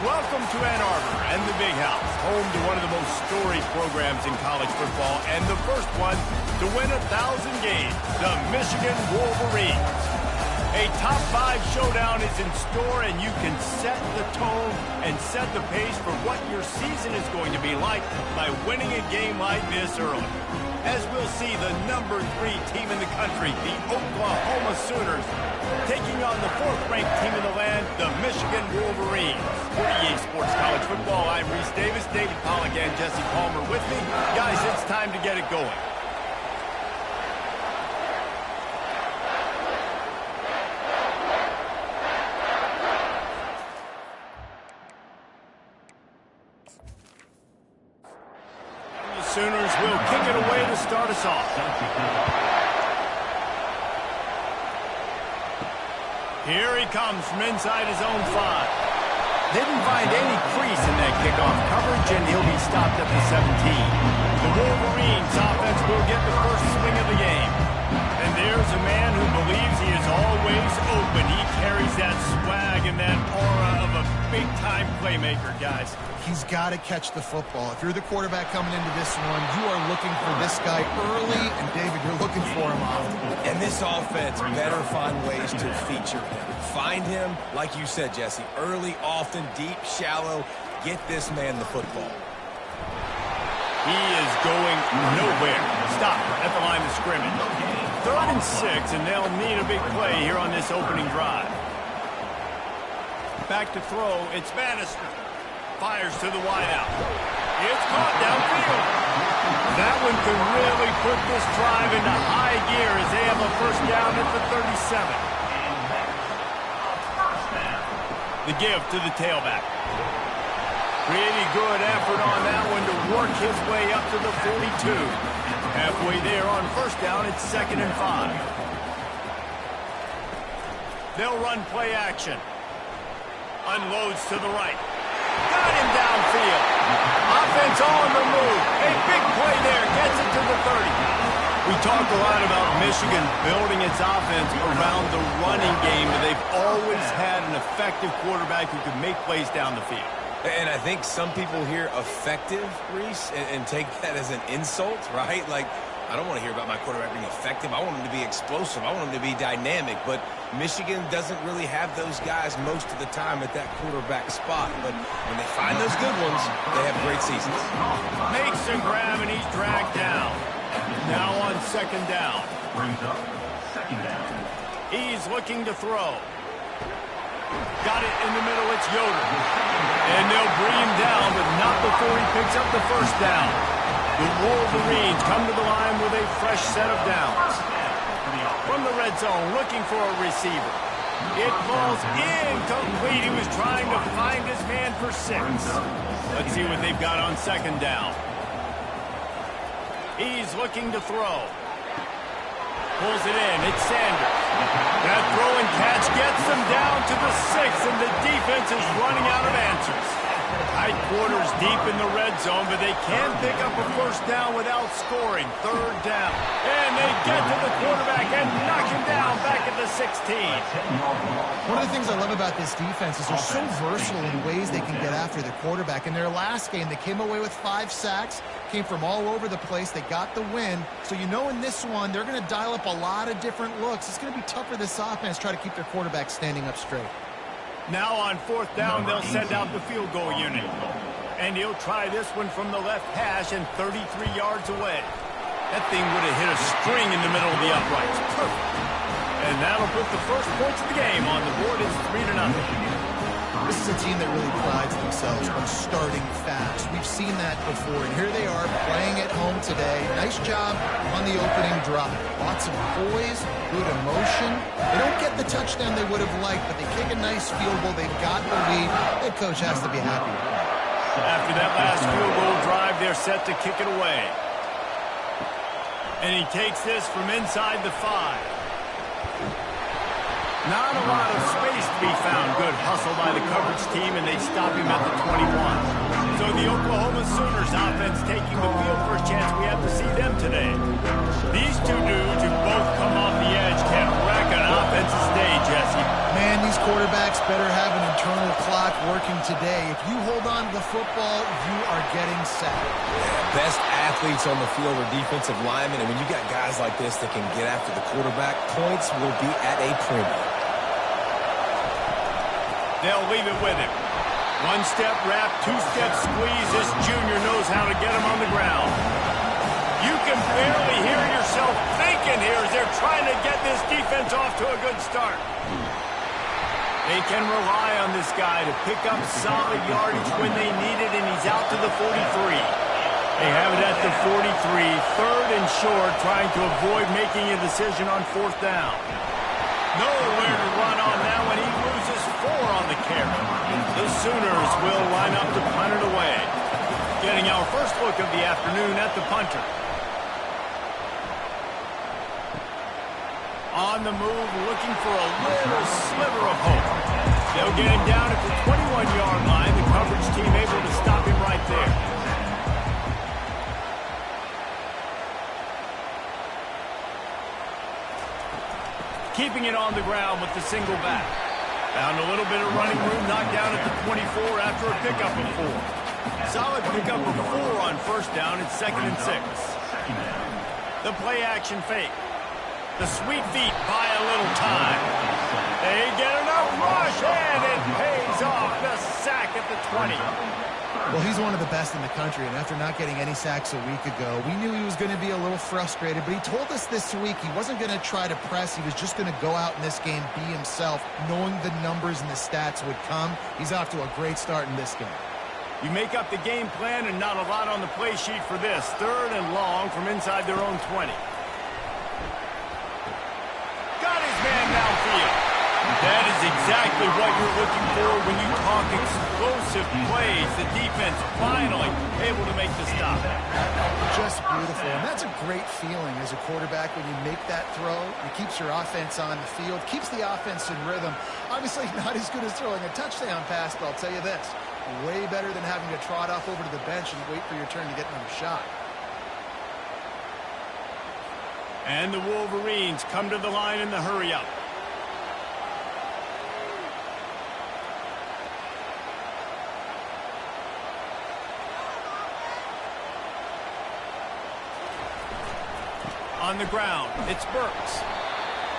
Welcome to Ann Arbor and the Big House, home to one of the most storied programs in college football and the first one to win 1,000 games, the Michigan Wolverines. A top 5 showdown is in store, and you can set the tone and set the pace for what your season is going to be like by winning a game like this early. As we'll see, the number 3 team in the country, the Oklahoma Sooners, taking on the 4th-ranked team in the land, the Michigan Wolverines. For EA Sports College Football, I'm Reese Davis, David Pollack, and Jesse Palmer with me. Guys, it's time to get it going. Sooners will kick it away to start us off. Here he comes from inside his own 5. Didn't find any crease in that kickoff coverage, and he'll be stopped at the 17. The Wolverines offense will get the first swing of the game. And there's a man who believes he is always open. He carries that swag and that aura of a big-time playmaker, guys. He's got to catch the football. If you're the quarterback coming into this one, you are looking for this guy early, and David, you're looking for him often. And this offense better find ways to feature him. Find him, like you said, Jesse, early, often, deep, shallow. Get this man the football. He is going nowhere. Stop at the line of scrimmage. 3rd and 6, and they'll need a big play here on this opening drive. Back to throw, it's Bannister. Fires to the wideout. It's caught downfield. That one could really put this drive into high gear as they have a first down at the 37. The give to the tailback. Pretty good effort on that one to work his way up to the 42. Halfway there on first down, it's 2nd and 5. They'll run play action. Unloads to the right. Got him downfield. Offense on the move. A big play there. Gets it to the 30. We talk a lot about Michigan building its offense around the running game. They've always had an effective quarterback who can make plays down the field. And I think some people hear effective, Reese, and take that as an insult, right? Like, I don't want to hear about my quarterback being effective. I want him to be explosive. I want him to be dynamic. But Michigan doesn't really have those guys most of the time at that quarterback spot. But when they find those good ones, they have great seasons. Makes a grab, and he's dragged down. Now on 2nd down. He's looking to throw. Got it in the middle. It's Yoder. And they'll bring him down, but not before he picks up the first down. The Wolverines come to the line with a fresh set of downs. From the red zone, looking for a receiver. It falls incomplete. He was trying to find his man for 6. Let's see what they've got on 2nd down. He's looking to throw. Pulls it in. It's Sanders. That throw and catch gets them down to the 6, and the defense is running out of answers. Tight quarters deep in the red zone, but they can pick up a first down without scoring. 3rd down. And they get to the quarterback and knock him down back at the 16. One of the things I love about this defense is they're so versatile in ways they can get after the quarterback. In their last game, they came away with 5 sacks, came from all over the place. They got the win. So you know in this one, they're going to dial up a lot of different looks. It's going to be tough for this offense to try to keep their quarterback standing up straight. Now on 4th down, they'll send out the field goal unit. And he'll try this one from the left hash and 33 yards away. That thing would have hit a string in the middle of the uprights. Perfect. And that'll put the first points of the game on the board. It's 3-0. This is a team that really prides themselves on starting fast. We've seen that before, and here they are playing at home today. Nice job on the opening drive. Lots of poise, good emotion. They don't get the touchdown they would have liked, but they kick a nice field goal. They've got the lead. Head coach has to be happy. After that last field goal drive, they're set to kick it away. And he takes this from inside the 5. Not a lot of space to be found. Good hustle by the coverage team, and they stop him at the 21. So the Oklahoma Sooners offense taking the field for a chance. We have to see them today. These two dudes who both come off the edge can wreck an offensive stage, Jesse. Man, these quarterbacks better have an internal clock working today. If you hold on to the football, you are getting sacked. Best athletes on the field are defensive linemen, and when you got guys like this that can get after the quarterback, points will be at a premium. They'll leave it with him. One-step wrap, two-step squeeze. This junior knows how to get him on the ground. You can barely hear yourself thinking here as they're trying to get this defense off to a good start. They can rely on this guy to pick up solid yardage when they need it, and he's out to the 43. They have it at the 43, third and short, trying to avoid making a decision on fourth down. Nowhere to run on now, and he loses 4 on the carry. The Sooners will line up to punt it away. Getting our first look of the afternoon at the punter. On the move, looking for a little sliver of hope. They'll get him down at the 21-yard line. The coverage team able to stop him right there. Keeping it on the ground with the single back. Found a little bit of running room, knocked down at the 24 after a pickup of 4. Solid pickup of 4 on first down. It's 2nd and 6. The play action fake. The sweet feet buy a little time. They get enough rush, and it pays off. The sack at the 20. Well, he's one of the best in the country, and after not getting any sacks a week ago, we knew he was going to be a little frustrated, but he told us this week he wasn't going to try to press. He was just going to go out in this game, be himself, knowing the numbers and the stats would come. He's off to a great start in this game. You make up the game plan and not a lot on the play sheet for this. 3rd and long from inside their own 20. Got his man downfield. That is exactly what you're looking for when you talk explosive plays. The defense finally able to make the stop. Just beautiful, and that's a great feeling as a quarterback when you make that throw. It keeps your offense on the field, keeps the offense in rhythm. Obviously not as good as throwing a touchdown pass, but I'll tell you this, way better than having to trot off over to the bench and wait for your turn to get another shot. And the Wolverines come to the line in the hurry-up. On the ground, it's Burks.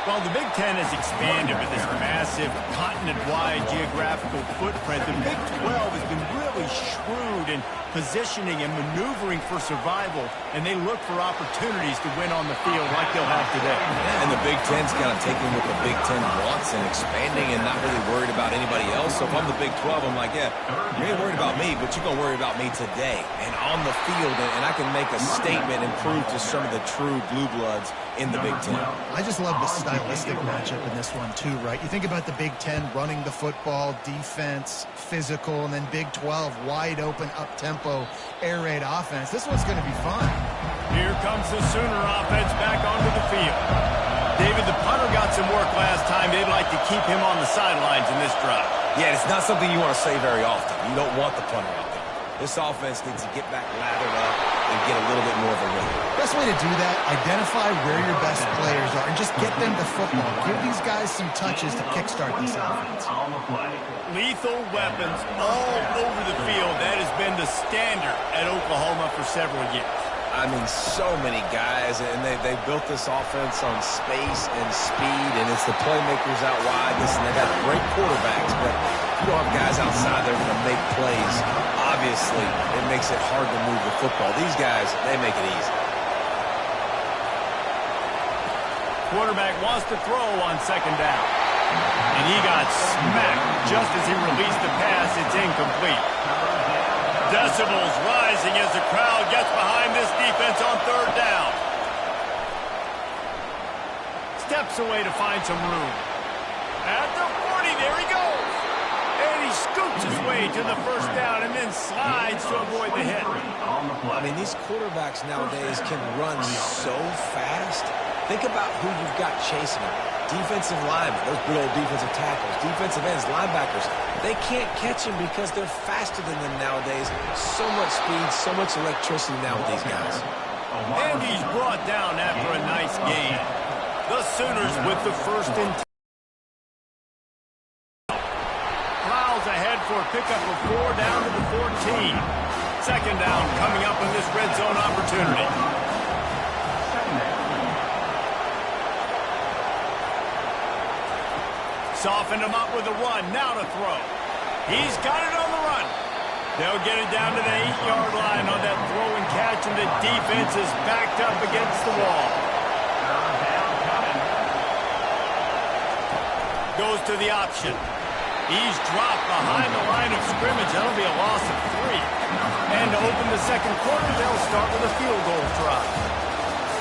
While the Big Ten has expanded with this massive continent-wide geographical footprint, the Big 12 has been really shrewd in positioning and maneuvering for survival, and they look for opportunities to win on the field like they'll have today. And the Big Ten's kind of taking what the Big Ten wants and expanding and not really worried about anybody else. So if I'm the Big 12, I'm like, yeah, you ain't worried about me, but you're going to worry about me today and on the field, and I can make a statement and prove to some of the true blue bloods in the Big Ten. I just love the stylistic matchup in this one too, right? You think about the Big Ten running the football, defense, physical, and then Big 12 wide open, up-tempo, air raid offense. This one's going to be fun. Here comes the Sooner offense back onto the field. David, the punter got some work last time. They'd like to keep him on the sidelines in this drive. Yeah, it's not something you want to say very often. You don't want the punter out there. This offense needs to get back lathered up and get a little bit more of a rhythm. Best way to do that, identify where your best players are and just get them the football. Give these guys some touches to kickstart this offense. Lethal weapons all over the field. That has been the standard at Oklahoma for several years. I mean, so many guys, and they built this offense on space and speed, and it's the playmakers out wide. Listen, they got great quarterbacks, but if you don't have guys outside there going to make plays, obviously it makes it hard to move the football. These guys, they make it easy. Quarterback wants to throw on 2nd down. And he got smacked just as he released the pass. It's incomplete. Decibels rising as the crowd gets behind this defense on 3rd down. Steps away to find some room. At the 40, there he goes. And he scoots his way to the 1st down and then slides to avoid the hit. I mean, these quarterbacks nowadays can run so fast. Think about who you've got chasing them. Defensive linemen, those big old defensive tackles, defensive ends, linebackers. They can't catch him because they're faster than them nowadays. So much speed, so much electricity now with these guys. And he's brought down after a nice gain. The Sooners with the 1st and 10. plows ahead for a pickup of 4 down to the 14. Second down coming up in this red zone opportunity. Softened him up with a run. Now to throw. He's got it on the run. They'll get it down to the 8-yard line on that throw and catch, and the defense is backed up against the wall. Goes to the option. He's dropped behind the line of scrimmage. That'll be a loss of 3. And to open the second quarter, they'll start with a field goal try.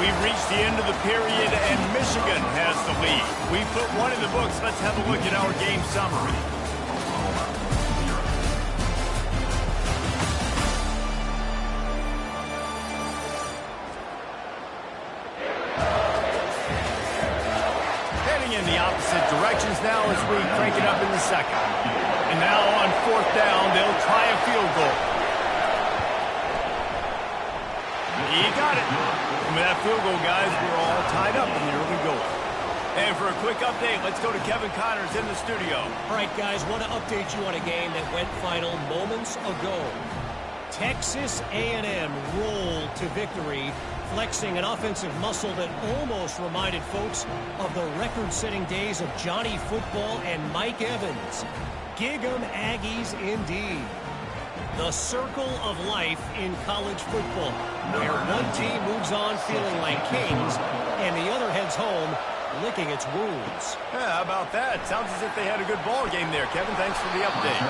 We've reached the end of the period, and Michigan has the lead. We put one in the books. Let's have a look at our game summary. Heading in the opposite directions now as we crank it up in the second. And now on fourth down, they'll try a field goal. He got it. And with that field goal, guys, we're all tied up in the early going. And for a quick update, let's go to Kevin Connors in the studio. All right, guys, want to update you on a game that went final moments ago. Texas A&M rolled to victory, flexing an offensive muscle that almost reminded folks of the record-setting days of Johnny Football and Mike Evans. Gig 'em Aggies indeed. The circle of life in college football, where one team moves on feeling like kings and the other heads home licking its wounds. Yeah, how about that? Sounds as if they had a good ball game there, Kevin. Thanks for the update.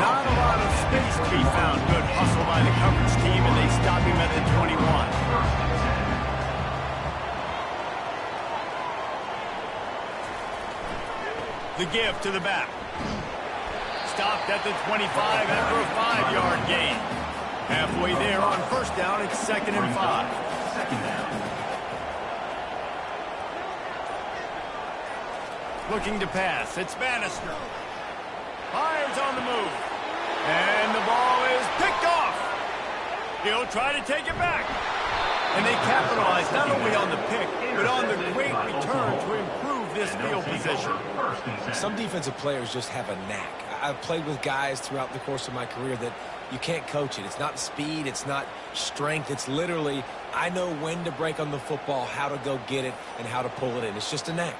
Not a lot of space to be found. Good hustle by the coverage team, and they stop him at the 21. The give to the back. Stopped at the 25 after a 5-yard gain. Halfway there on first down, it's 2nd and 5. Looking to pass. It's Bannister. Fires on the move. And the ball is picked off. He'll try to take it back. And they capitalize not only on the pick, but on the great return to improve this field position. Some defensive players just have a knack. I've played with guys throughout the course of my career that you can't coach it. It's not speed. It's not strength. It's literally, I know when to break on the football, how to go get it, and how to pull it in. It's just a knack.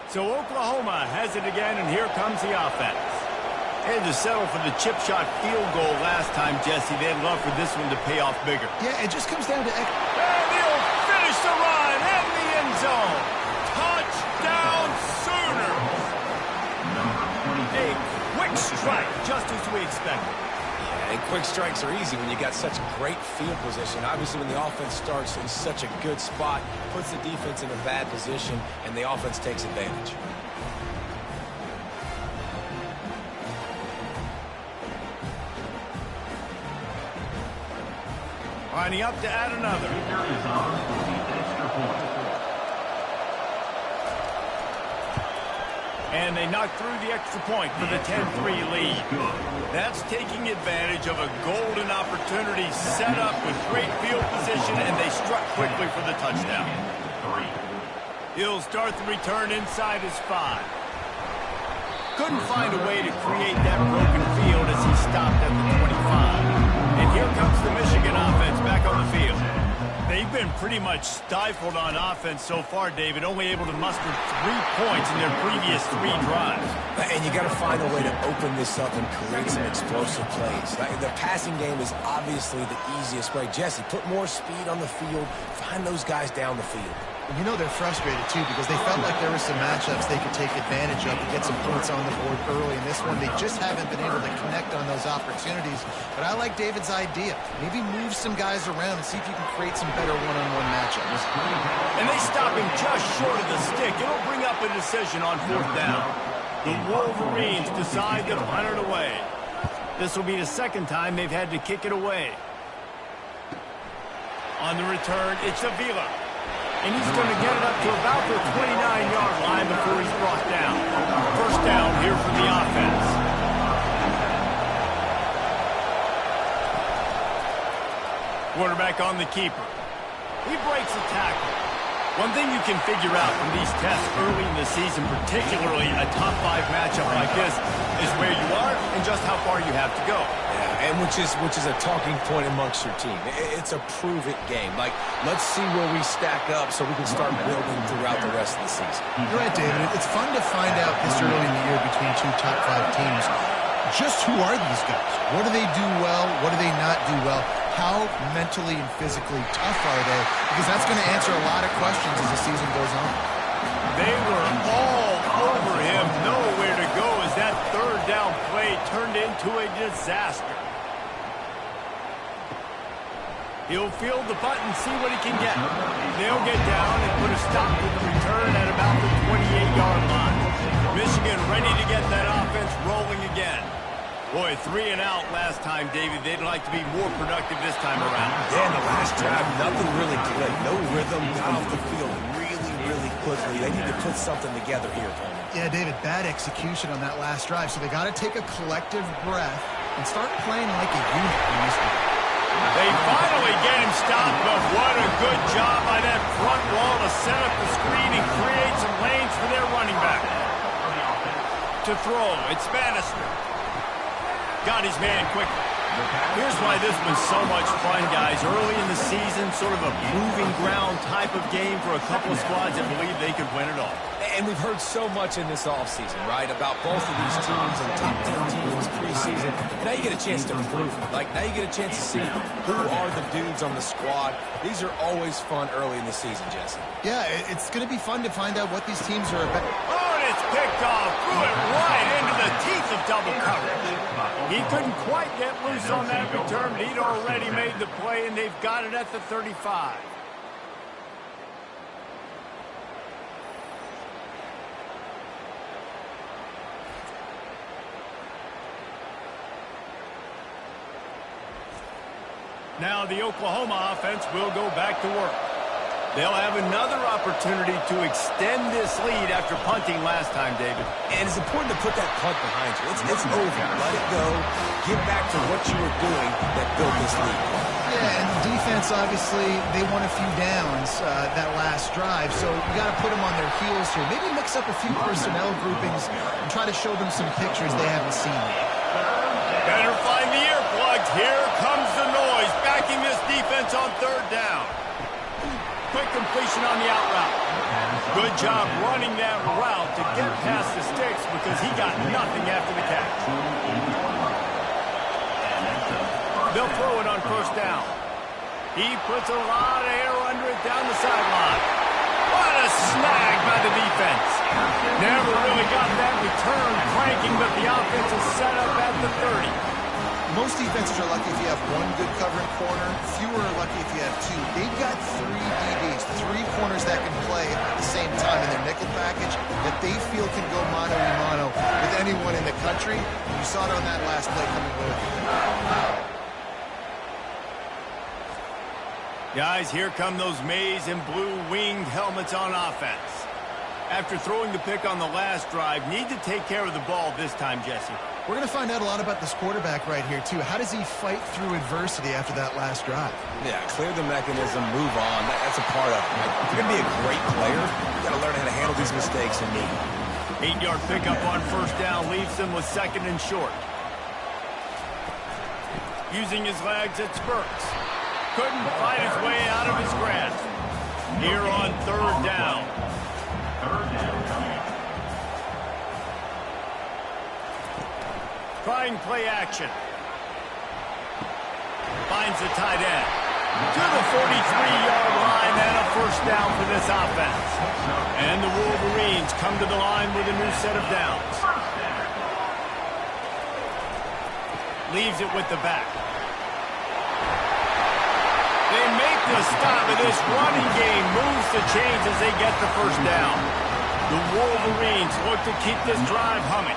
So Oklahoma has it again, and here comes the offense. Had to settle for the chip shot field goal last time, Jesse. They'd love for this one to pay off bigger. Yeah, it just comes down to... And he'll finish the run in the end zone. Touchdown Sooners. A quick strike, just as we expected. Yeah, and quick strikes are easy when you got such great field position. Obviously, when the offense starts in such a good spot, puts the defense in a bad position, and the offense takes advantage. Lining up to add another. And they knock through the extra point for the 10-3 lead. That's taking advantage of a golden opportunity set up with great field position, and they struck quickly for the touchdown. He'll start the return inside his 5. Couldn't find a way to create that broken field as he stopped at the 25. And here comes the Michigan offense back on the field. They've been pretty much stifled on offense so far, David, only able to muster 3 points in their previous 3 drives. And you got to find a way to open this up and create some explosive plays. The passing game is obviously the easiest way. Jesse, put more speed on the field, find those guys down the field. You know they're frustrated, too, because they felt like there were some matchups they could take advantage of to get some points on the board early. In this one, they just haven't been able to connect on those opportunities. But I like David's idea. Maybe move some guys around and see if you can create some better one-on-one matchups. And they stop him just short of the stick. It'll bring up a decision on fourth down. The Wolverines decide to punt it away. This will be the second time they've had to kick it away. On the return, it's Avila. And he's going to get it up to about the 29-yard line before he's brought down. First down here for the offense. Quarterback on the keeper. He breaks a tackle. One thing you can figure out from these tests early in the season, particularly a top 5 matchup like this, is where you are and just how far you have to go. Yeah, and which is a talking point amongst your team. It's a prove-it game. Like, let's see where we stack up so we can start building throughout the rest of the season. You're right, David. It's fun to find out this early in the year between two top 5 teams. Just who are these guys? What do they do well? What do they not do well? How mentally and physically tough are they? Because that's going to answer a lot of questions as the season goes on. They were all over him, nowhere to go as that third down play turned into a disaster. He'll field the punt and see what he can get. They'll get down and put a stop to the return at about the 28-yard line. Michigan ready to get that offense rolling again. Boy, 3 and out last time, David. They'd like to be more productive this time around. Yeah, in the last drive, nothing really clicked. No rhythm, got off the field really quickly. They need to put something together here, Coleman. Yeah, David, bad execution on that last drive. So they got to take a collective breath and start playing like a unit in this game. They finally get him stopped, but what a good job by that front wall to set up the screen and create some lanes for their running back. To throw, it's Bannister. Got his man quickly. Here's why this was so much fun, guys. Early in the season, sort of a proving ground type of game for a couple of squads that believe they could win it all. And we've heard so much in this offseason, right, about both of these teams and top 10 teams preseason. Now you get a chance to prove it. Like, now you get a chance to see who are the dudes on the squad. These are always fun early in the season, Jesse. Yeah, it's going to be fun to find out what these teams are about. Oh, and it's picked off. Threw it right into the teeth of double coverage. He couldn't quite get loose on that return, but he'd already made the play, and they've got it at the 35. Now the Oklahoma offense will go back to work. They'll have another opportunity to extend this lead after punting last time, David. And it's important to put that punt behind you. It's over. Let it go. Get back to what you were doing that built this lead. Yeah, and defense, obviously, they won a few downs that last drive, so you got to put them on their heels here. Maybe mix up a few personnel groupings and try to show them some pictures they haven't seen yet. Better find the earplugs. Here comes the noise, backing this defense on third down. Quick completion on the out route. Good job running that route to get past the sticks because he got nothing after the catch. They'll throw it on first down. He puts a lot of air under it down the sideline. What a snag by the defense. Never really got that return cranking, but the offense is set up at the 30. Most defenses are lucky if you have one good covering corner. Fewer are lucky if you have two. They've got 3 DBs, 3 corners that can play at the same time in their nickel package that they feel can go mano-a-mano with anyone in the country. You saw it on that last play coming with. Guys, here come those maize and blue winged helmets on offense. After throwing the pick on the last drive, need to take care of the ball this time, Jesse. We're going to find out a lot about this quarterback right here, too. How does he fight through adversity after that last drive? Yeah, clear the mechanism, move on. That's a part of it. Like, if you're going to be a great player, you got to learn how to handle these mistakes and need. 8-yard pickup on first down leaves them with second and short. Using his legs at spurts. Couldn't fight his way out of his grasp. Here on third down. Trying play action. Finds the tight end. To the 43-yard line and a first down for this offense. And the Wolverines come to the line with a new set of downs. Leaves it with the back. They make the stop, and this running game moves the chains as they get the first down. The Wolverines look to keep this drive humming.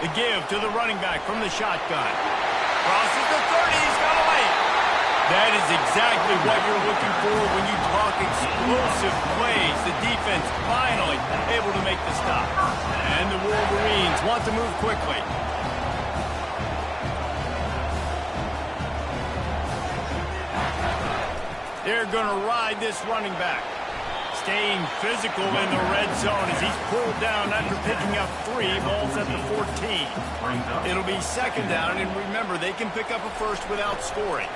The give to the running back from the shotgun. Crosses the 30, he's got a lane. That is exactly what you're looking for when you talk explosive plays. The defense finally able to make the stop. And the Wolverines want to move quickly. They're going to ride this running back. Staying physical in the red zone as he's pulled down after picking up 3 balls at the 14. It'll be second down, and remember, they can pick up a first without scoring.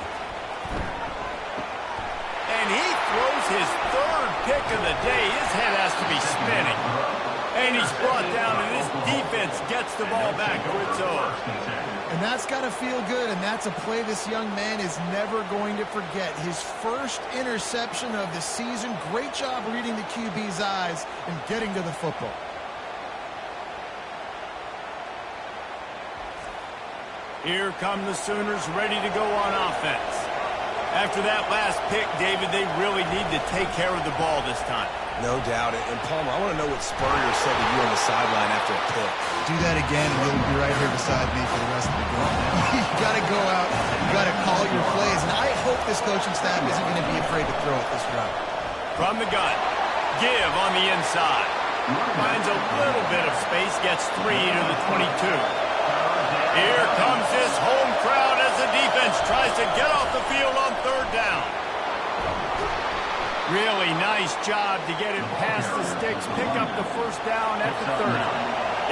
And he throws his 3rd pick of the day. His head has to be spinning. And he's brought down, and this defense gets the ball back to its own. And that's got to feel good, and that's a play this young man is never going to forget. His first interception of the season. Great job reading the QB's eyes and getting to the football. Here come the Sooners ready to go on offense. After that last pick, David, they really need to take care of the ball this time. No doubt. And Palmer, I want to know what Spurrier said to you on the sideline after a pick. Do that again, and you'll be right here beside me for the rest of the game. You got to go out. You got to call your plays. And I hope this coaching staff isn't going to be afraid to throw it this route. From the gun, give on the inside. Finds a little bit of space, gets 3 to the 22. Here comes this home crowd as the defense tries to get off the field on 3rd down. Really nice job to get it past the sticks, pick up the 1st down at the 30.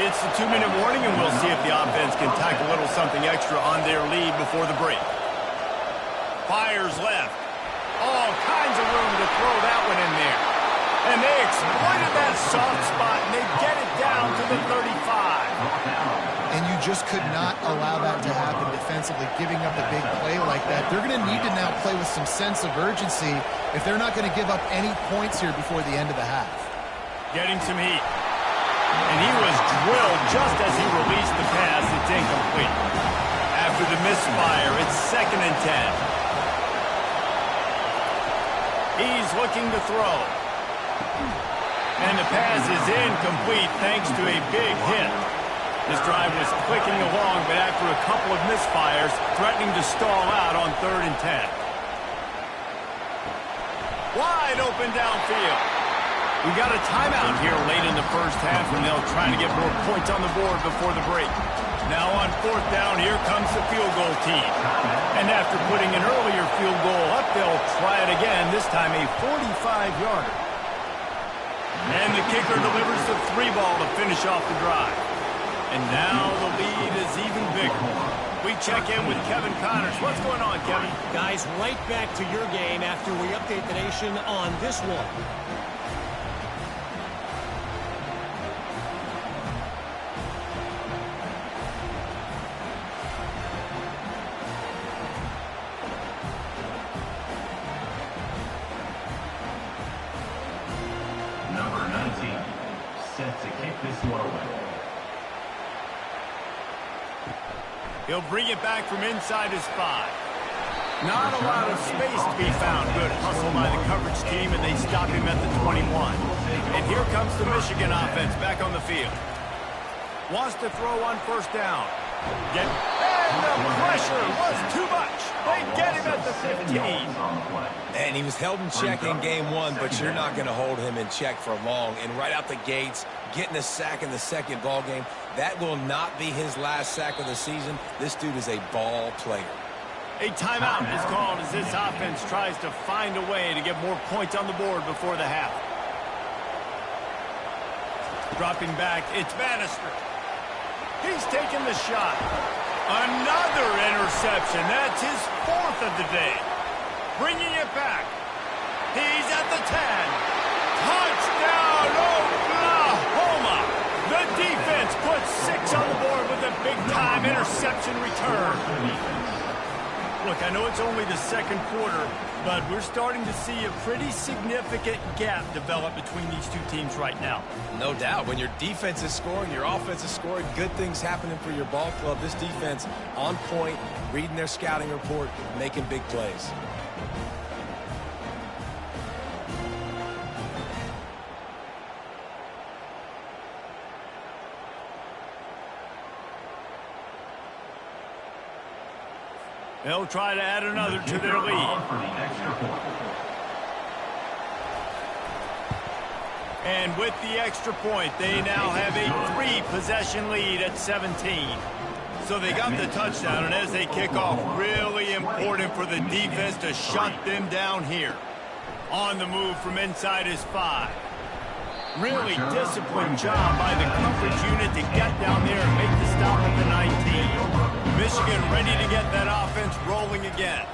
It's the 2-minute warning, and we'll see if the offense can tack a little something extra on their lead before the break. Fires left. All kinds of room to throw that one in there. And they exploited that soft spot, and they get it down to the 35. And you just could not allow that to happen defensively, giving up a big play like that. They're going to need to now play with some sense of urgency if they're not going to give up any points here before the end of the half. Getting some heat. And he was drilled just as he released the pass. It's incomplete. After the misfire, it's 2nd and 10. He's looking to throw. And the pass is incomplete thanks to a big hit. This drive was clicking along, but after a couple of misfires, threatening to stall out on 3rd and 10. Wide open downfield. We got a timeout here late in the first half, and they'll try to get more points on the board before the break. Now on 4th down, here comes the field goal team. And after putting an earlier field goal up, they'll try it again, this time a 45-yarder. And the kicker delivers the 3 ball to finish off the drive. And now the lead is even bigger. We check in with Kevin Connors. What's going on, Kevin? Guys, right back to your game after we update the nation on this one. Number 19, set to kick this one away. He'll bring it back from inside his 5. Not a lot of space to be found. Good hustle by the coverage team, and they stop him at the 21. And here comes the Michigan offense back on the field. Wants to throw on 1st down. And the pressure was too much. They get him at the 15. And he was held in check in game 1, but you're not going to hold him in check for long. And right out the gates, getting a sack in the 2nd ball game, that will not be his last sack of the season. This dude is a ball player. A timeout is called as this offense tries to find a way to get more points on the board before the half. Dropping back, it's Bannister. He's taking the shot. Another interception. That's his 4th of the day. Bringing it back. He's at the 10. Touchdown, Oklahoma. The defense puts 6 on the board with a big-time interception return. Look, I know it's only the 2nd quarter, but we're starting to see a pretty significant gap develop between these two teams right now. No doubt. When your defense is scoring, your offense is scoring, good things happening for your ball club. This defense on point, reading their scouting report, making big plays. They'll try to add another to their lead. And with the extra point, they now have a 3-possession lead at 17. So they got the touchdown, and as they kick off, really important for the defense to shut them down here. On the move from inside his 5. Really disciplined job by the coverage unit to get down there and make the stop at the 19. Michigan ready to get that offense rolling again.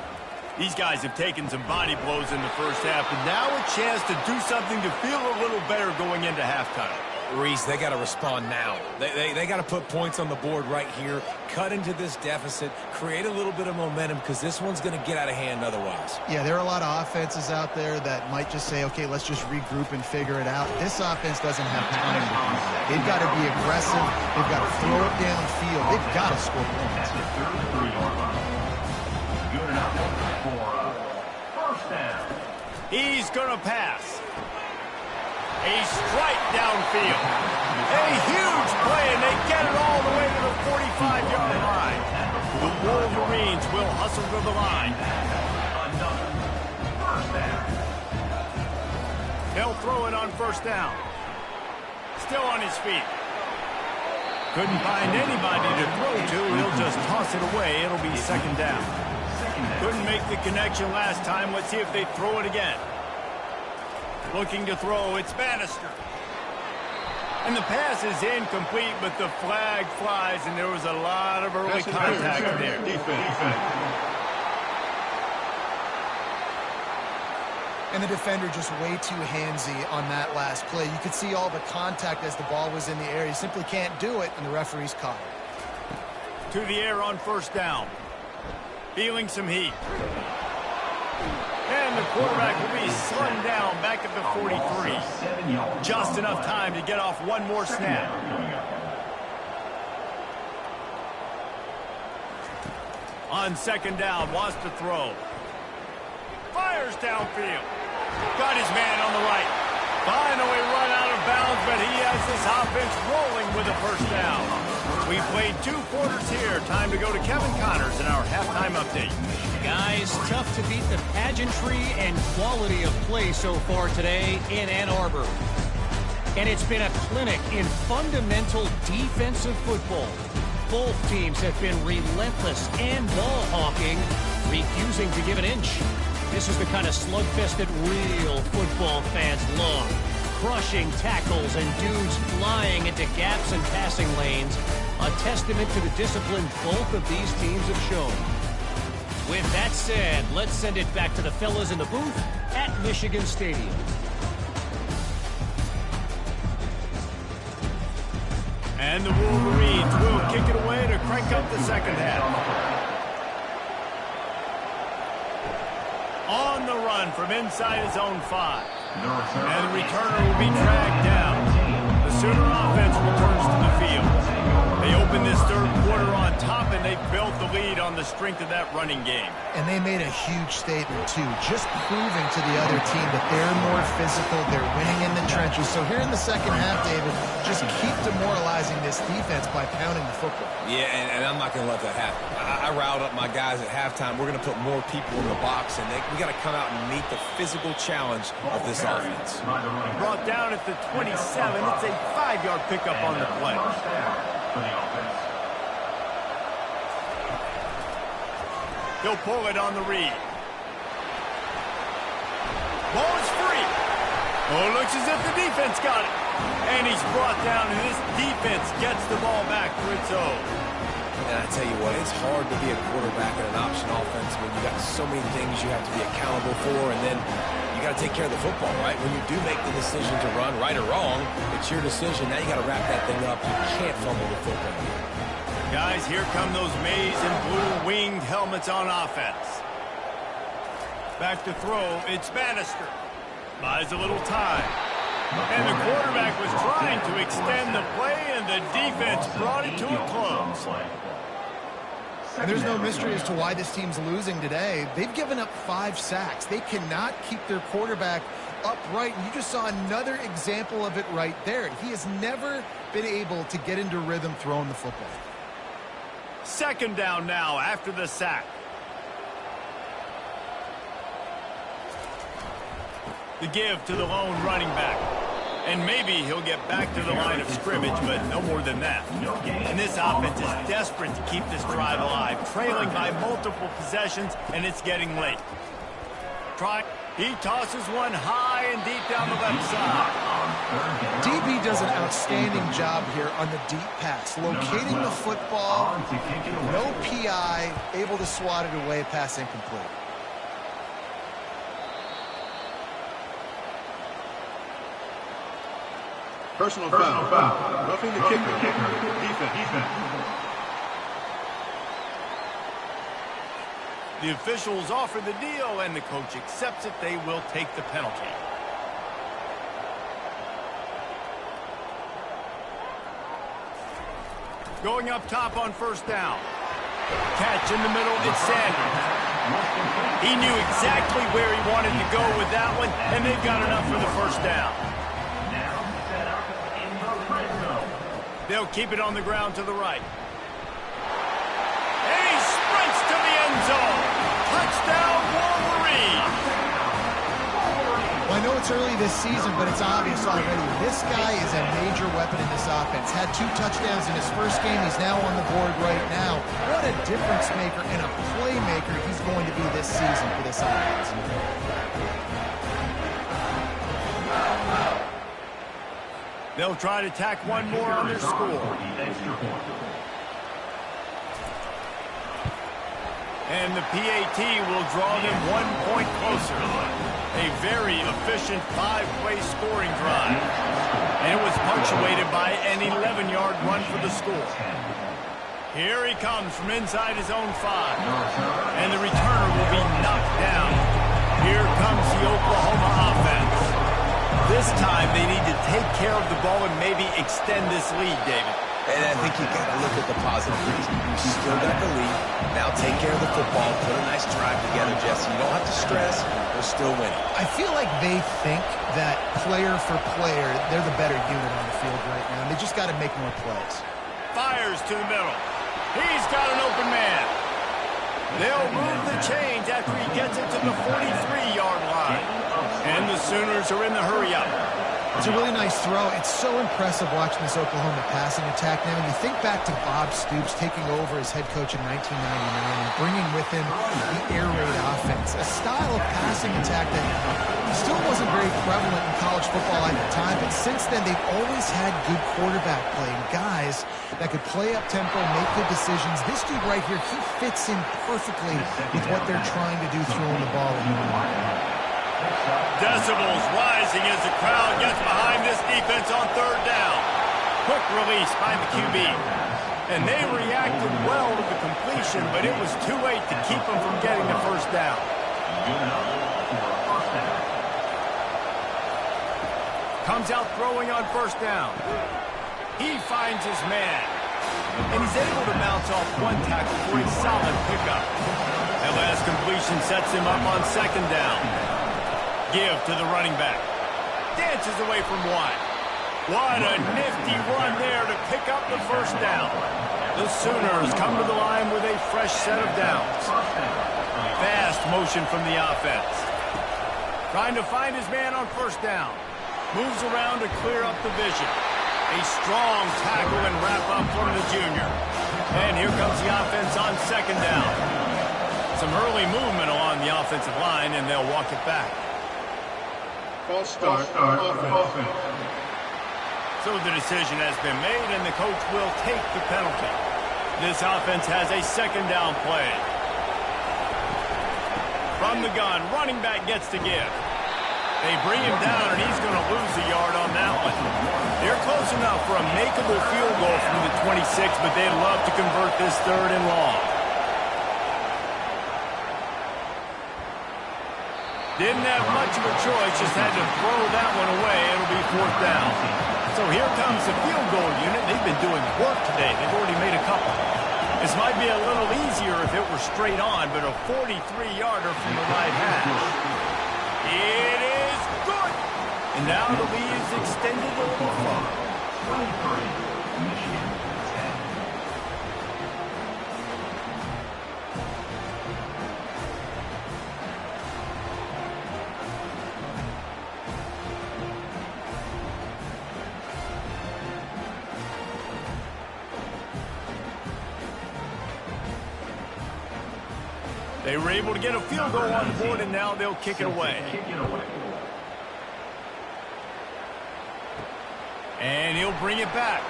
These guys have taken some body blows in the first half, but now a chance to do something to feel a little better going into halftime. Reese, they got to respond now. They got to put points on the board right here, cut into this deficit, create a little bit of momentum, because this one's going to get out of hand otherwise. Yeah, there are a lot of offenses out there that might just say, okay, let's just regroup and figure it out. This offense doesn't have time to do that. They've got to be aggressive. They've got to throw it downfield. They've got to score points. Good enough for first down. He's going to pass. A strike downfield. A huge play, and they get it all the way to the 45-yard line. The Wolverines will hustle to the line. Another first down. They'll throw it on first down. Still on his feet. Couldn't find anybody to throw to. He'll just toss it away. It'll be second down. Couldn't make the connection last time. Let's see if they throw it again. Looking to throw, it's Bannister. And the pass is incomplete, but the flag flies, and there was a lot of early contact there. And the defender just way too handsy on that last play. You could see all the contact as the ball was in the air. He simply can't do it, and the referee's caught it. To the air on first down. Feeling some heat. And the quarterback will be slung down back at the 43. Just enough time to get off one more snap. On second down, wants to throw. Fires downfield. Got his man on the right. Finally run out of bounds, but he has this offense rolling with a first down. We played 2 quarters here. Time to go to Kevin Connors in our halftime update. Guys, tough to beat the pageantry and quality of play so far today in Ann Arbor. And it's been a clinic in fundamental defensive football. Both teams have been relentless and ball hawking, refusing to give an inch. This is the kind of slugfest that real football fans love. Crushing tackles and dudes flying into gaps and passing lanes. A testament to the discipline both of these teams have shown. With that said, let's send it back to the fellas in the booth at Michigan Stadium. And the Wolverines will kick it away to crank up the second half. On the run from inside his own 5. And the returner will be dragged down. The Sooner offense returns to the field. They open this third quarter on top, and they built the lead on the strength of that running game. And they made a huge statement, too, just proving to the other team that they're more physical, they're winning in the trenches. So here in the second half, David, just keep demoralizing this defense by pounding the football. Yeah, and I'm not going to let that happen. I riled up my guys at halftime. We're going to put more people in the box, and we got to come out and meet the physical challenge of this offense. Brought down at the 27. It's a 5-yard pickup on the play. He'll pull it on the read. Ball is free. Oh, it looks as if the defense got it. And he's brought down, and this defense gets the ball back for its own. And I tell you what, it's hard to be a quarterback in an option offense when you got so many things you have to be accountable for, and then you got to take care of the football, right? When you do make the decision to run, right or wrong, it's your decision. Now you got to wrap that thing up. You can't fumble the football. Guys, here come those maize and blue winged helmets on offense. Back to throw, it's Bannister. Buys a little time. And the quarterback was trying to extend the play, and the defense brought it to a close. And there's no mystery as to why this team's losing today. They've given up 5 sacks. They cannot keep their quarterback upright. And you just saw another example of it right there. He has never been able to get into rhythm throwing the football. Second down now after the sack. The give to the lone running back. And maybe he'll get back to the line of scrimmage, but no more than that. And this offense is desperate to keep this drive alive, trailing by multiple possessions, and it's getting late. Try. He tosses one high and deep down the left side. DB does an outstanding job here on the deep pass, locating the football, no PI, able to swat it away, pass incomplete. Personal foul. Roughing the kicker. Defense. The officials offer the deal, and the coach accepts it. They will take the penalty. Going up top on first down. Catch in the middle, it's Sanders. He knew exactly where he wanted to go with that one, and they've got enough for the first down. They'll keep it on the ground to the right. And he sprints to the end zone. Touchdown, Wolverine. Well, I know it's early this season, but it's obvious already. This guy is a major weapon in this offense. Had 2 touchdowns in his first game. He's now on the board right now. What a difference maker and a playmaker he's going to be this season for this offense. They'll try to tack one more on their score. And the PAT will draw them 1 point closer. A very efficient 5-play scoring drive. And it was punctuated by an 11-yard run for the score. Here he comes from inside his own 5. And the returner will be knocked down. Here comes the Oklahoma offense. This time they need to take care of the ball and maybe extend this lead, David. And I think you got to look at the positive reason. You still got the lead. Now take care of the football. Put a nice drive together, Jesse. You don't have to stress. They're still winning. I feel like they think that player for player, they're the better unit on the field right now. And they just got to make more plays. Fires to the middle. He's got an open man. They'll move the chains after he gets it to the 43-yard line. And the Sooners are in the hurry-up. It's a really nice throw. It's so impressive watching this Oklahoma passing attack now. And you think back to Bob Stoops taking over as head coach in 1999 and bringing with him the air raid offense, a style of passing attack that still wasn't very prevalent in college football at the time. But since then, they've always had good quarterback play and guys that could play up-tempo, make good decisions. This dude right here, he fits in perfectly with what they're trying to do throwing the ball. Decibels rising as the crowd gets behind this defense on third down. Quick release by the QB. And they reacted well to the completion, but it was too late to keep them from getting the first down. Comes out throwing on first down. He finds his man. And he's able to bounce off one tackle for a solid pickup. That last completion sets him up on second down. Give to the running back. Dances away from one. What a nifty run there to pick up the first down. The Sooners come to the line with a fresh set of downs. Fast motion from the offense. Trying to find his man on first down. Moves around to clear up the vision. A strong tackle and wrap up from the junior. And here comes the offense on second down. Some early movement along the offensive line, and they'll walk it back. False start. Offense. So the decision has been made, and the coach will take the penalty. This offense has a second down play. From the gun, running back gets to give. They bring him down, and he's going to lose a yard on that one. They're close enough for a makeable field goal from the 26, but they'd love to convert this third and long. Didn't have much of a choice, just had to throw that one away. It'll be fourth down. So here comes the field goal unit. They've been doing work today. They've already made a couple. This might be a little easier if it were straight on, but a 43-yarder from the right hash. It is good. And now the lead is extended a little further. They were able to get a field goal on the board, and now they'll kick it away. And he'll bring it back.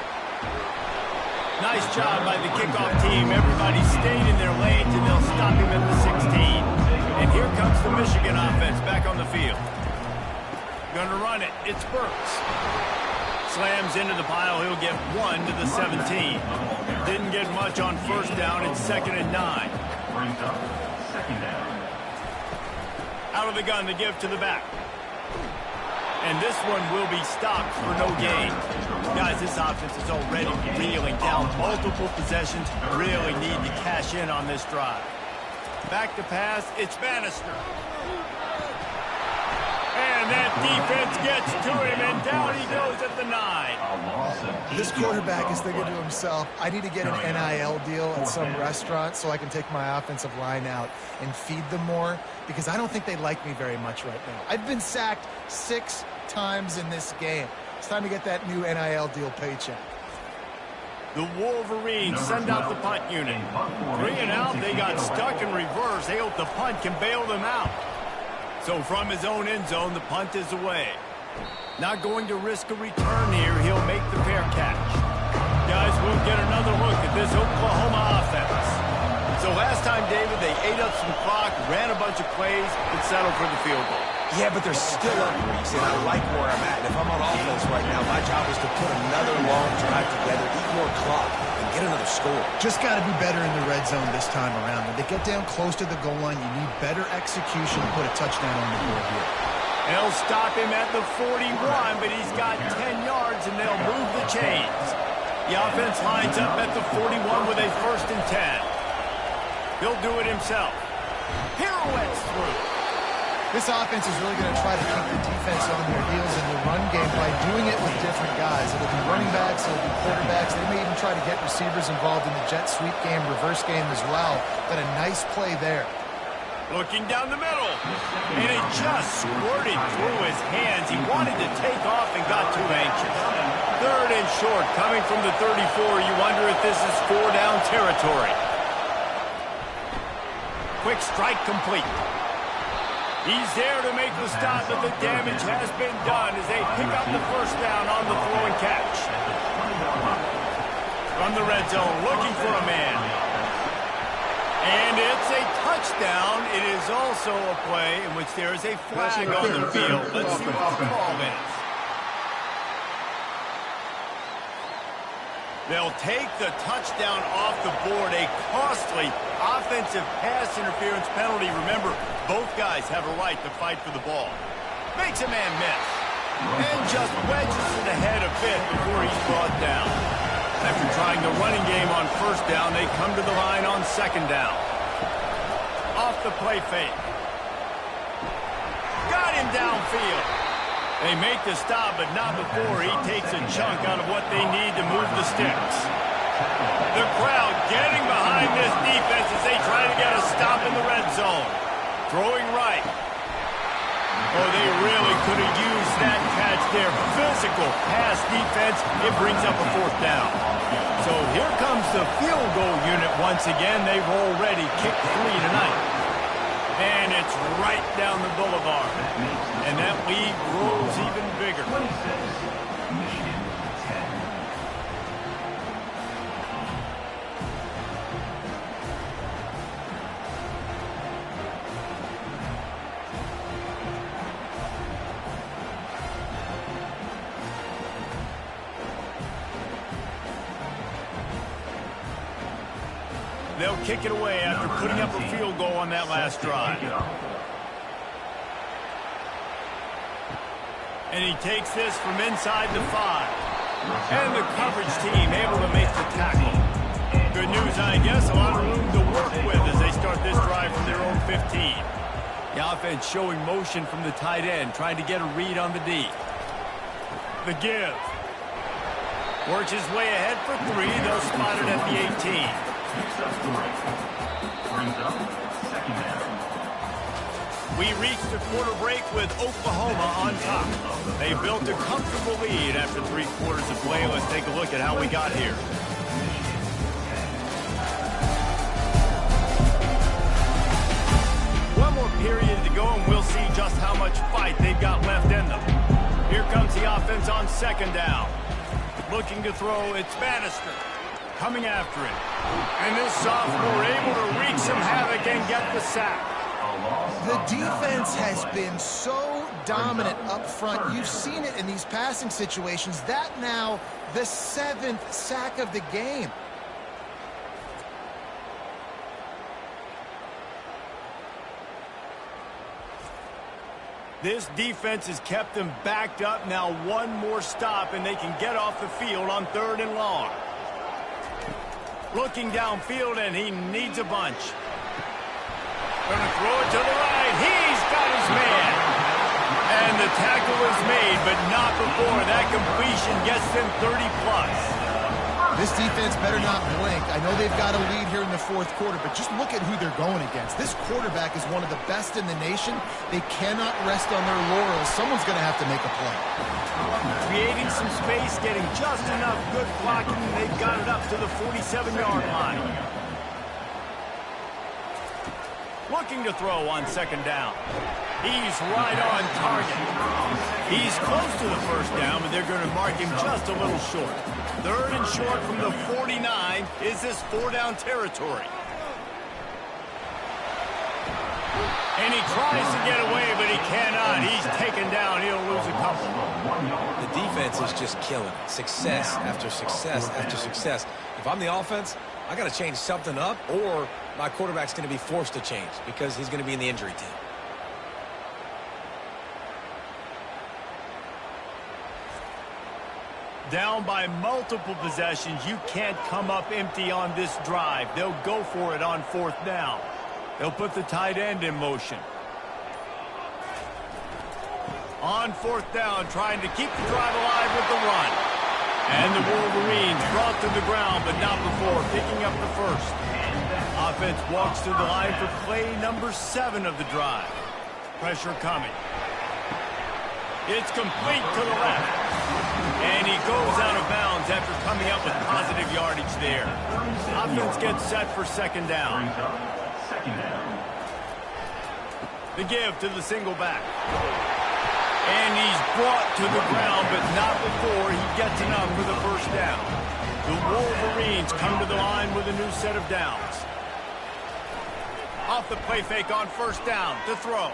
Nice job by the kickoff team. Everybody stayed in their lanes, and they'll stop him at the 16. And here comes the Michigan offense back on the field. Gonna run it. It's Burks. Slams into the pile. He'll get 1 to the 17. Didn't get much on first down. It's 2nd and 9. Brings up second down. Out of the gun to give to the back. And this one will be stopped for no gain. Guys, this offense is already reeling down multiple possessions. Really need to cash in on this drive. Back to pass. It's Bannister. And that defense gets to him, and down he goes at the 9. This quarterback is thinking to himself, I need to get an NIL deal at some restaurant so I can take my offensive line out and feed them more, because I don't think they like me very much right now. I've been sacked 6 times in this game. It's time to get that new NIL deal paycheck. The Wolverines send out the punt unit. 3 and out, they got stuck in reverse. They hope the punt can bail them out. So from his own end zone, the punt is away. Not going to risk a return here. He'll make the fair catch. Guys, we'll get another look at this Oklahoma offense. So last time, David, they ate up some clock, ran a bunch of plays, and settled for the field goal. Yeah, but they're still up, Reese, and I like where I'm at. And if I'm on offense right now, my job is to put another long drive together, eat more clock, and get another score. Just got to be better in the red zone this time around. When they get down close to the goal line, you need better execution to put a touchdown on the board here. They'll stop him at the 41, but he's got 10 yards, and they'll move the chains. The offense lines up at the 41 with a 1st and 10. He'll do it himself. Pirouettes through. This offense is really going to try to keep the defense on their heels in the run game by doing it with different guys. It'll be running backs, it'll be quarterbacks. They may even try to get receivers involved in the jet sweep game, reverse game as well. But a nice play there. Looking down the middle. And it just squirted through his hands. He wanted to take off and got too anxious. 3rd and short, coming from the 34. You wonder if this is 4-down territory. Quick strike complete. He's there to make the stop, but the damage has been done as they pick up the 1st down on the throw and catch. From the red zone, looking for a man. And it's a touchdown. It is also a play in which there is a flag on the field. Let's see what the call is. They'll take the touchdown off the board, a costly offensive pass interference penalty. Remember, both guys have a right to fight for the ball. Makes a man miss. And just wedges it ahead a bit before he's brought down. After trying the running game on 1st down, they come to the line on 2nd down. Off the play fake. Got him downfield. They make the stop, but not before he takes a chunk out of what they need to move the sticks. The crowd getting behind this defense as they try to get a stop in the red zone. Throwing right. Oh, they really could have used that catch there. Physical pass defense. It brings up a 4th down. So here comes the field goal unit once again. They've already kicked 3 tonight. And it's right down the boulevard. And that lead grows even bigger. 26, Michigan 10. They'll kick it away after putting up a field goal on that last drive. And he takes this from inside the 5. And the coverage team able to make the tackle. Good news, I guess, a lot of room to work with as they start this drive from their own 15. The offense showing motion from the tight end, trying to get a read on the D. The give. Works his way ahead for 3. They'll spot it at the 18. Brings up second down. We reach the quarter break with Oklahoma on top. They built a comfortable lead after 3 quarters of play. Let's take a look at how we got here. period to go, and we'll see just how much fight they've got left in them. Here comes the offense on second down. Looking to throw, it's Bannister coming after it. And this sophomore able to wreak some havoc and get the sack. The defense has been so dominant up front. You've seen it in these passing situations. That now the 7th sack of the game. This defense has kept them backed up. Now one more stop, and they can get off the field on 3rd and long. Looking downfield, and he needs a bunch. Going to throw it to the right. He's got his man. And the tackle is made, but not before that completion gets them 30+. This defense better not blink. I know they've got a lead here in the 4th quarter, but just look at who they're going against. This quarterback is one of the best in the nation. They cannot rest on their laurels. Someone's going to have to make a play. Creating some space, getting just enough good blocking. They've got it up to the 47-yard line. Looking to throw on 2nd down. He's right on target. He's close to the 1st down, but they're going to mark him just a little short. 3rd and short from the 49. Is this 4-down territory? And he tries to get away, but he cannot. He's taken down. He'll lose a couple. The defense is just killing it. Success after success after success. If I'm the offense, I got to change something up, or my quarterback's going to be forced to change because he's going to be in the injury team. Down by multiple possessions, you can't come up empty on this drive. They'll go for it on 4th down. They'll put the tight end in motion. On 4th down, trying to keep the drive alive with the run. And the Wolverines brought to the ground, but not before picking up the 1st. Offense walks to the line for play number 7 of the drive. Pressure coming. It's complete to the left. And he goes out of bounds after coming up with positive yardage there. Offense gets set for 2nd down. The give to the single back. And he's brought to the ground, but not before he gets enough for the 1st down. The Wolverines come to the line with a new set of downs. Off the play fake on 1st down to throw.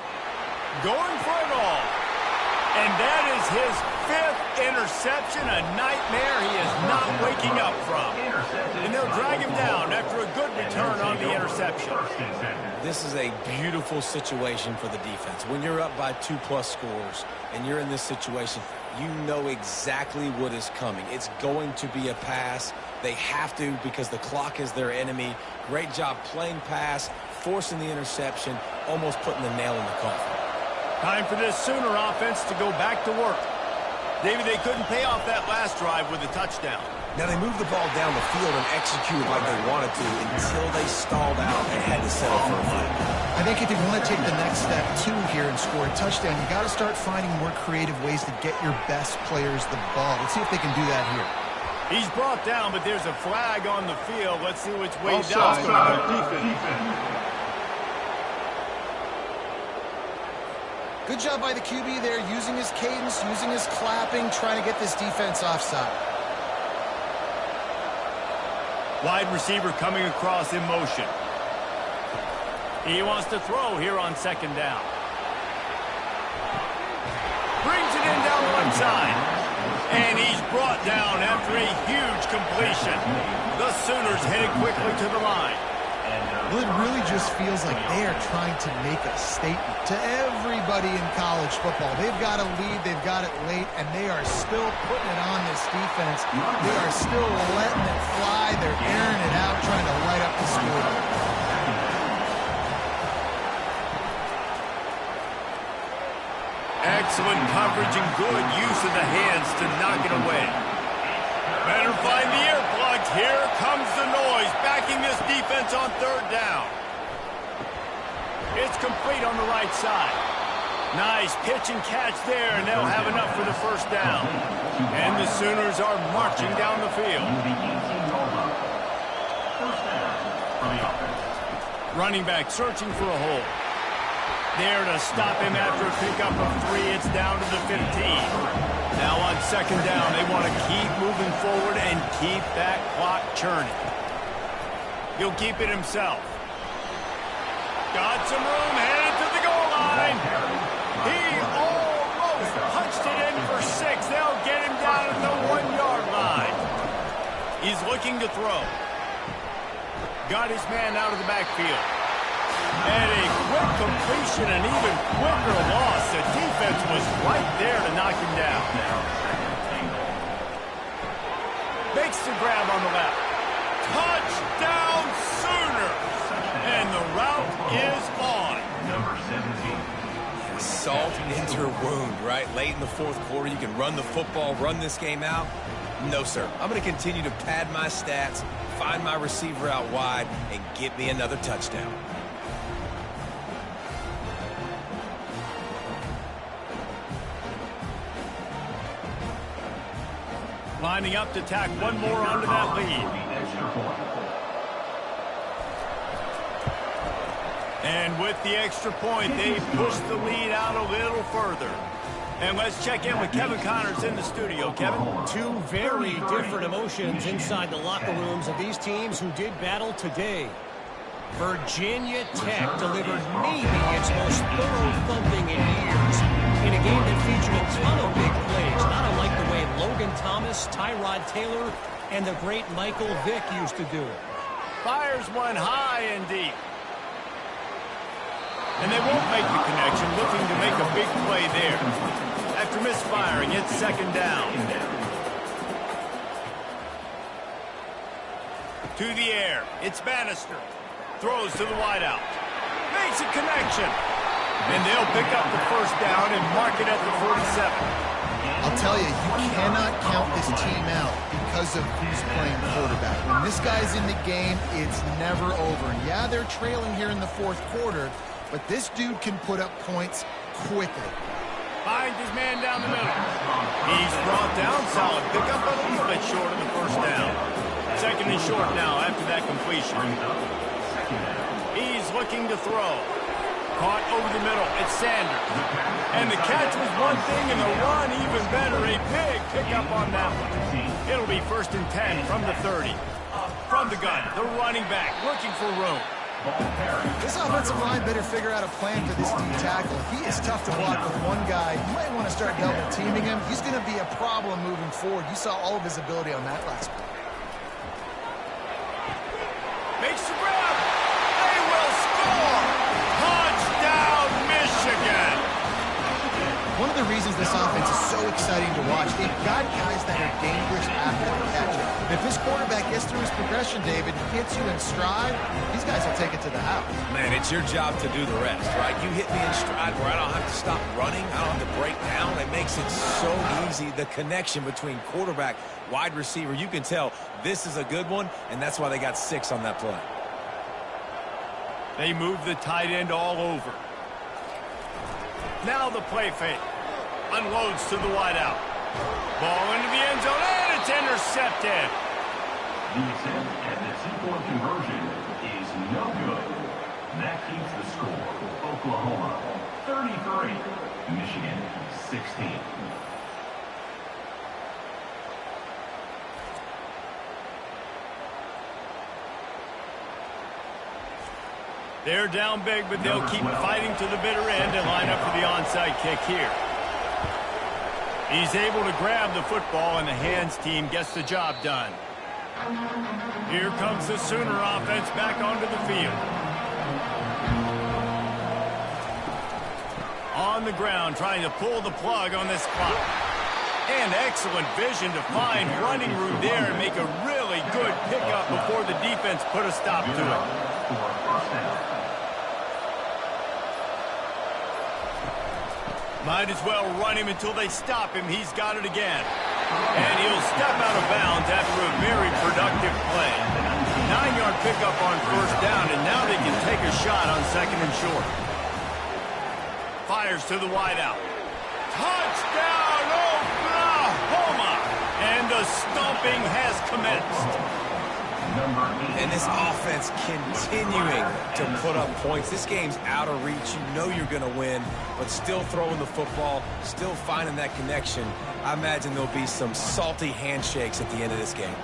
Going for it all. And that is his 5th interception, a nightmare he is not waking up from. And they'll drag him down after a good return on the interception. This is a beautiful situation for the defense. When you're up by 2+ scores and you're in this situation, you know exactly what is coming. It's going to be a pass. They have to because the clock is their enemy. Great job playing pass, forcing the interception, almost putting the nail in the coffin. Time for this Sooner offense to go back to work. David, they couldn't pay off that last drive with a touchdown. Now they moved the ball down the field and executed like they wanted to until they stalled out and had to settle for a field. I think if you want to take the next step, too, here and score a touchdown, you got to start finding more creative ways to get your best players the ball. Let's see if they can do that here. He's brought down, but there's a flag on the field. Let's see which way that's Offside. going to go. Defense. Good job by the QB there, using his cadence, using his clapping, trying to get this defense offside. Wide receiver coming across in motion. He wants to throw here on 2nd down. Brings it in down the left side. And he's brought down after a huge completion. The Sooners headed quickly to the line. Well, it really just feels like they are trying to make a statement to everybody in college football. They've got a lead, they've got it late, and they are still putting it on this defense. They are still letting it fly. They're airing it out, trying to light up the score. Excellent coverage and good use of the hands to knock it away. Better find the earplugs. Here comes the noise, backing this defense on 3rd down. It's complete on the right side. Nice pitch and catch there, and they'll have enough for the 1st down. And the Sooners are marching down the field. Running back searching for a hole. there to stop him after a pickup of 3. It's down to the 15. Now on second down, they want to keep moving forward and keep that clock churning. He'll keep it himself. Got some room, headed to the goal line. He almost punched it in for 6. They'll get him down at the 1-yard line. He's looking to throw. Got his man out of the backfield. And a quick completion, an even quicker loss. The defense was right there to knock him down. Makes the grab on the left. Touchdown Sooners! And the route is on. Number 17. Salt into your wound, right? Late in the fourth quarter, you can run the football, run this game out. No, sir. I'm going to continue to pad my stats, find my receiver out wide, and get me another touchdown. Lining up to tack one more onto that lead. And with the extra point, they push the lead out a little further. And let's check in with Kevin Connors in the studio. Kevin? Two very different emotions inside the locker rooms of these teams who did battle today. Virginia Tech delivered maybe its most thorough thumping in years in a game that featured a ton of big plays, not unlike the way Logan Thomas, Tyrod Taylor, and the great Michael Vick used to do it. Fires one high and deep. And they won't make the connection, looking to make a big play there. After misfiring, it's second down. To the air, it's Bannister. Throws to the wideout. Makes a connection. And they'll pick up the first down and mark it at the 47. I'll tell you, you cannot count this team out because of who's playing quarterback. When this guy's in the game, it's never over. And yeah, they're trailing here in the fourth quarter, but this dude can put up points quickly. Finds his man down the middle. He's brought down solid. Pick up a little bit short of the first down. Second and short now after that completion. He's looking to throw. Caught over the middle. It's Sanders. And the catch was one thing, and the run even better. A big pickup on that one. It'll be first and 10 from the 30. From the gun, the running back looking for room. This offensive line better figure out a plan for this D tackle. He is tough to block with one guy. You might want to start double teaming him. He's going to be a problem moving forward. You saw all of his ability on that last play. Makes the grab. They will score. Touchdown, Michigan. One of the reasons this offense is so exciting to watch, they've got guys that are dangerous after the catch. If this quarterback gets through his progression, David, hits you in stride, these guys will take it to the house. Man, it's your job to do the rest, right? You hit me in stride where I don't have to stop running. I don't have to break down. It makes it so easy. The connection between quarterback, wide receiver, you can tell this is a good one, and that's why they got 6 on that play. They move the tight end all over. Now the play fake. Unloads to the wideout. Ball into the end zone, and it's intercepted. The attempt at the two-point conversion is no good. That keeps the score. Oklahoma 33, Michigan 16. They're down big, but they'll keep fighting to the bitter end and line up for the onside kick here. He's able to grab the football, and the hands team gets the job done. Here comes the Sooner offense back onto the field. On the ground, trying to pull the plug on this clock. And excellent vision to find running room there and make a really good pickup before the defense put a stop to it. Might as well run him until they stop him. He's got it again. And he'll step out of bounds after a very productive play. 9-yard pickup on first down, and now they can take a shot on second and short. Fires to the wideout. Touchdown, Oklahoma! And the stomping has commenced. And this offense continuing to put up points. This game's out of reach. You know you're going to win, but still throwing the football, still finding that connection. I imagine there'll be some salty handshakes at the end of this game.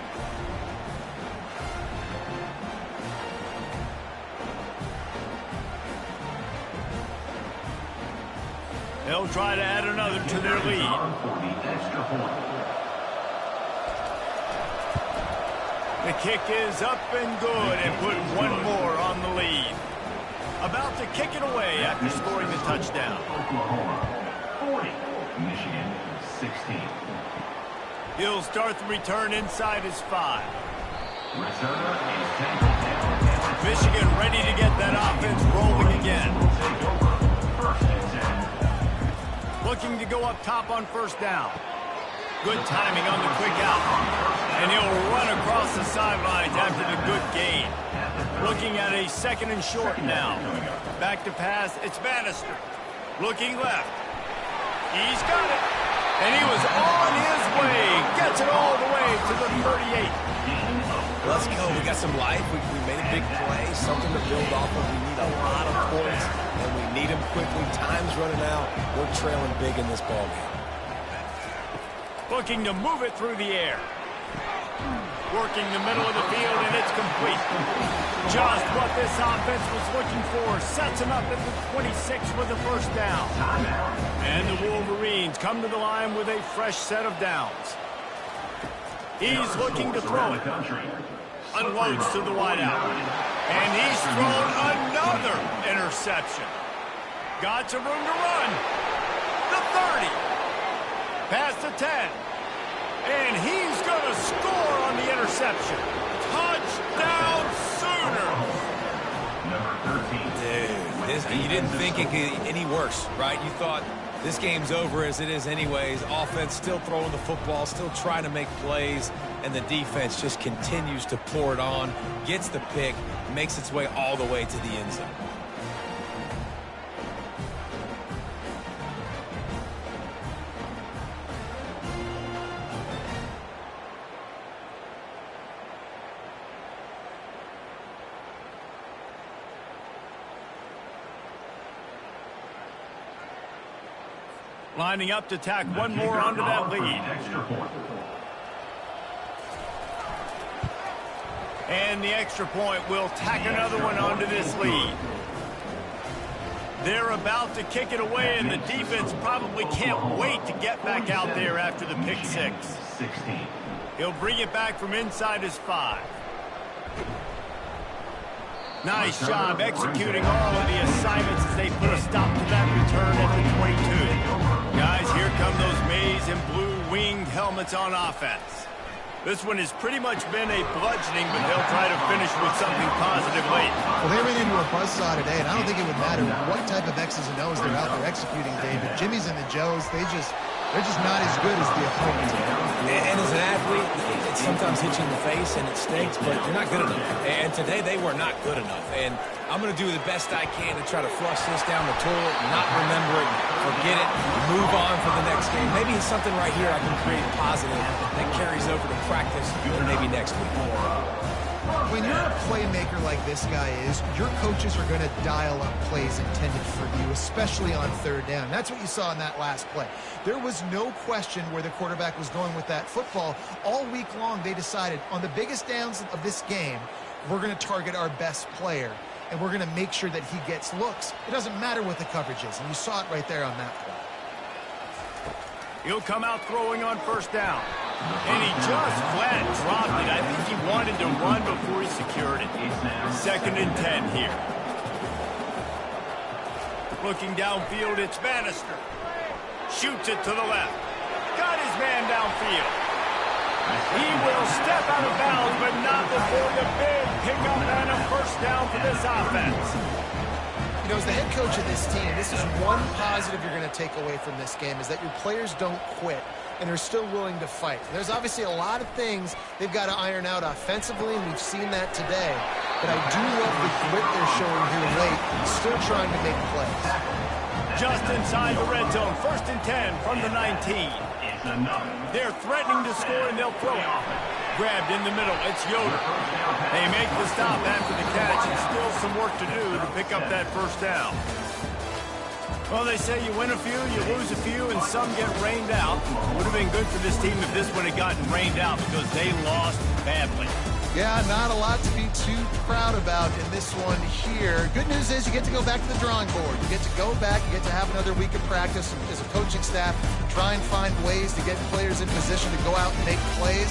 They'll try to add another to their lead. The kick is up and good and put one more on the lead. About to kick it away after scoring the touchdown. Oklahoma 40, Michigan 16. He'll start the return inside his 5. Returner is tackled down. Michigan ready to get that offense rolling again. Take over. First and 10. Looking to go up top on first down. Good timing on the quick out. And he'll run across the sidelines after the good gain. Looking at a 2nd and short now. Back to pass, it's Bannister. Looking left. He's got it. And he was on his way. Gets it all the way to the 38. Let's go. We got some life. We made a big play. Something to build off of. We need a lot of points, and we need them quickly. Time's running out. We're trailing big in this ballgame. Looking to move it through the air. Working the middle of the field, and it's complete. Just what this offense was looking for. Sets him up at the 26 with the first down. And the Wolverines come to the line with a fresh set of downs. He's looking to throw it. Unloads to the wideout. And he's thrown another interception. Got some room to run. The 30. Past the 10. And he's going to score on the interception. Touchdown Sooners. Number 13. Dude, you didn't think it could get any worse, right? You thought this game's over as it is anyways. Offense still throwing the football, still trying to make plays, and the defense just continues to pour it on, gets the pick, makes its way all the way to the end zone. Lining up to tack one more onto that lead. And the extra point will tack another one onto this lead. They're about to kick it away, and the defense probably can't wait to get back out there after the pick 6. He'll bring it back from inside his 5. Nice job executing all of the assignments as they put a stop to that return at the 22. Guys, here come those maize and blue winged helmets on offense. This one has pretty much been a bludgeoning, but they'll try to finish with something positive late. Well, they ran into a buzzsaw today, and I don't think it would matter what type of X's and O's they're out there executing, David. Jimmy's and the Joes, they're just not as good as the opponent. And as an athlete, it sometimes hits you in the face and it stinks, but you're not good enough. And today they were not good enough. And I'm going to do the best I can to try to flush this down the toilet, not remember it, forget it, move on for the next game. Maybe it's something right here I can create positive that carries over to practice and maybe next week. When you're a playmaker like this guy is, your coaches are going to dial up plays intended for you, especially on third down. That's what you saw in that last play. There was no question where the quarterback was going with that football. All week long, they decided on the biggest downs of this game, we're going to target our best player, and we're going to make sure that he gets looks. It doesn't matter what the coverage is, and you saw it right there on that play. He'll come out throwing on first down. And he just flat dropped it. I think he wanted to run before he secured it. 2nd and 10 here. Looking downfield, it's Bannister. Shoots it to the left. Got his man downfield. He will step out of bounds, but not before the big pickup and a first down for this offense. You know, as the head coach of this team, this is one positive you're going to take away from this game, is that your players don't quit, and they're still willing to fight. There's obviously a lot of things they've got to iron out offensively, and we've seen that today. But I do love the grit they're showing here late, still trying to make plays. Just inside the red zone, 1st and 10 from the 19. They're threatening to score, and they'll throw it. Grabbed in the middle. It's Yoder. They make the stop after the catch, and still some work to do to pick up that first down. Well, they say you win a few, you lose a few, and some get rained out. Would have been good for this team if this one had gotten rained out because they lost badly. Yeah, not a lot to be too proud about in this one here. Good news is you get to go back to the drawing board. You get to go back, you get to have another week of practice as a coaching staff, try and find ways to get players in position to go out and make plays.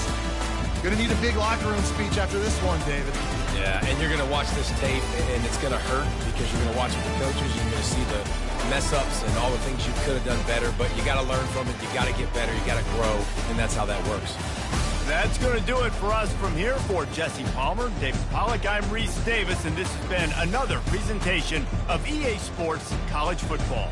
Going to need a big locker room speech after this one, David. Yeah, and you're going to watch this tape, and it's going to hurt because you're going to watch with the coaches. You're going to see the mess-ups and all the things you could have done better, but you got to learn from it. You got to get better. You got to grow, and that's how that works. That's going to do it for us from here. For Jesse Palmer, David Pollack, I'm Reese Davis, and this has been another presentation of EA Sports College Football.